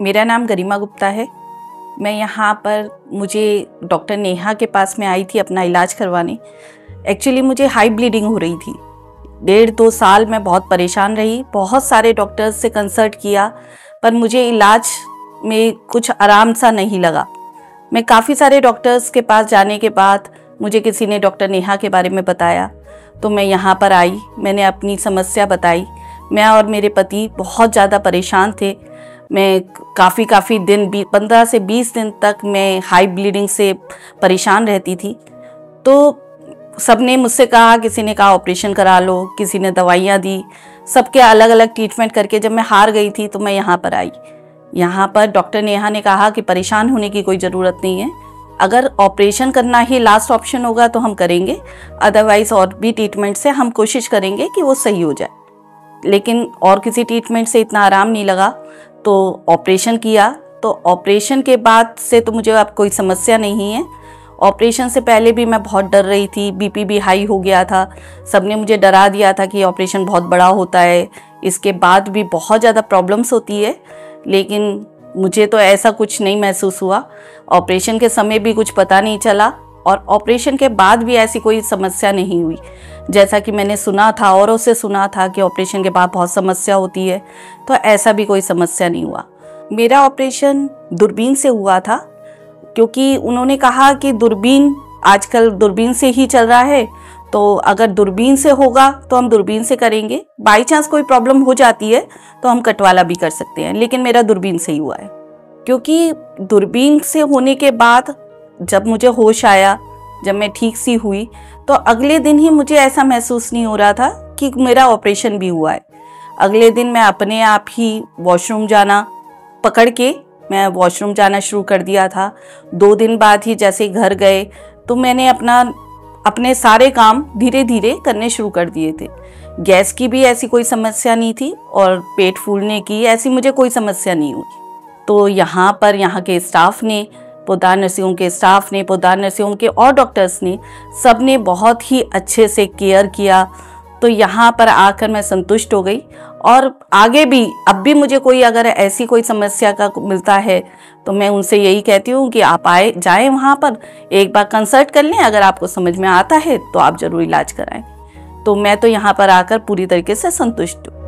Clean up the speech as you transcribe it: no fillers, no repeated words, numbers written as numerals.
मेरा नाम गरिमा गुप्ता है। मैं यहाँ पर मुझे डॉक्टर नेहा के पास में आई थी अपना इलाज करवाने। एक्चुअली मुझे हाई ब्लीडिंग हो रही थी। 1.5-2 साल मैं बहुत परेशान रही, बहुत सारे डॉक्टर्स से कंसल्ट किया, पर मुझे इलाज में कुछ आराम सा नहीं लगा। मैं काफ़ी सारे डॉक्टर्स के पास जाने के बाद मुझे किसी ने डॉक्टर नेहा के बारे में बताया, तो मैं यहाँ पर आई। मैंने अपनी समस्या बताई। मैं और मेरे पति बहुत ज़्यादा परेशान थे। मैं काफ़ी दिन 15 से 20 दिन तक मैं हाई ब्लीडिंग से परेशान रहती थी। तो सबने मुझसे कहा, किसी ने कहा ऑपरेशन करा लो, किसी ने दवाइयाँ दी, सबके अलग अलग ट्रीटमेंट करके जब मैं हार गई थी तो मैं यहाँ पर आई। यहाँ पर डॉक्टर नेहा ने कहा कि परेशान होने की कोई ज़रूरत नहीं है, अगर ऑपरेशन करना ही लास्ट ऑप्शन होगा तो हम करेंगे, अदरवाइज़ और भी ट्रीटमेंट से हम कोशिश करेंगे कि वो सही हो जाए। लेकिन और किसी ट्रीटमेंट से इतना आराम नहीं लगा तो ऑपरेशन किया। तो ऑपरेशन के बाद से तो मुझे अब कोई समस्या नहीं है। ऑपरेशन से पहले भी मैं बहुत डर रही थी, बीपी भी हाई हो गया था। सबने मुझे डरा दिया था कि ऑपरेशन बहुत बड़ा होता है, इसके बाद भी बहुत ज़्यादा प्रॉब्लम्स होती है, लेकिन मुझे तो ऐसा कुछ नहीं महसूस हुआ। ऑपरेशन के समय भी कुछ पता नहीं चला और ऑपरेशन के बाद भी ऐसी कोई समस्या नहीं हुई। जैसा कि मैंने सुना था, औरों से सुना था कि ऑपरेशन के बाद बहुत समस्या होती है, तो ऐसा भी कोई समस्या नहीं हुआ। मेरा ऑपरेशन दूरबीन से हुआ था, क्योंकि उन्होंने कहा कि दूरबीन आजकल दूरबीन से ही चल रहा है, तो अगर दूरबीन से होगा तो हम दूरबीन से करेंगे, बाई चांस कोई प्रॉब्लम हो जाती है तो हम कटवाला भी कर सकते हैं, लेकिन मेरा दूरबीन से ही हुआ है। क्योंकि दूरबीन से होने के बाद जब मुझे होश आया, जब मैं ठीक सी हुई, तो अगले दिन ही मुझे ऐसा महसूस नहीं हो रहा था कि मेरा ऑपरेशन भी हुआ है। अगले दिन मैं अपने आप ही वॉशरूम जाना पकड़ के मैं वॉशरूम जाना शुरू कर दिया था। 2 दिन बाद ही जैसे घर गए तो मैंने अपने सारे काम धीरे धीरे करने शुरू कर दिए थे। गैस की भी ऐसी कोई समस्या नहीं थी और पेट फूलने की ऐसी मुझे कोई समस्या नहीं हुई। तो यहाँ के स्टाफ ने, पोद्दार नर्सिंग होम के स्टाफ ने, पोद्दार नर्सिंग होम के और डॉक्टर्स ने, सब ने बहुत ही अच्छे से केयर किया। तो यहाँ पर आकर मैं संतुष्ट हो गई और आगे भी अब भी मुझे कोई अगर ऐसी कोई समस्या का मिलता है तो मैं उनसे यही कहती हूँ कि आप जाएं वहाँ पर, एक बार कंसल्ट कर लें, अगर आपको समझ में आता है तो आप ज़रूर इलाज कराएं। तो मैं तो यहाँ पर आकर पूरी तरीके से संतुष्ट हूँ।